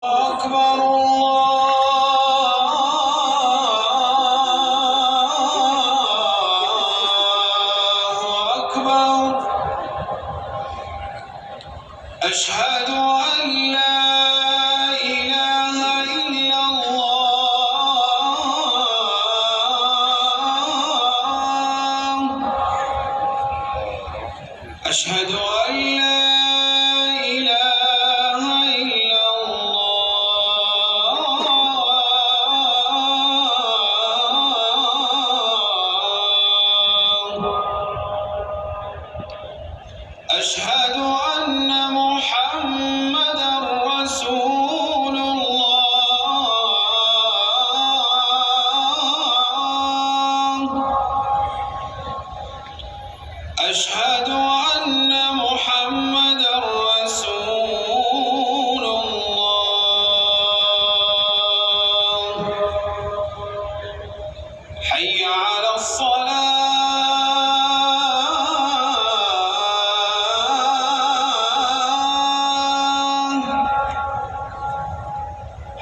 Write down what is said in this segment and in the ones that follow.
أكبر الله أكبر. أشهد أن لا إله إلا الله. أشهد أن لا إله إلا الله. أشهد أن محمدًا رسول الله. أشهد أن محمدًا رسول الله. حي على الصلاة.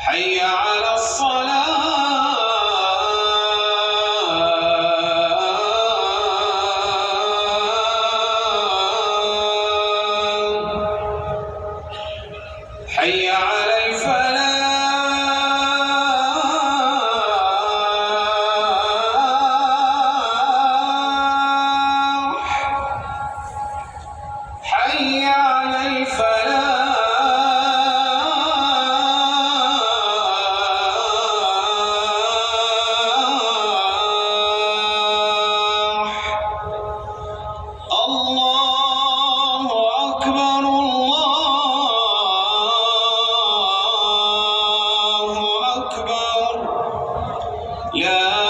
حي على الصلاة. حي على الفلاح. حي على الفلاح. الله أكبر الله أكبر. لا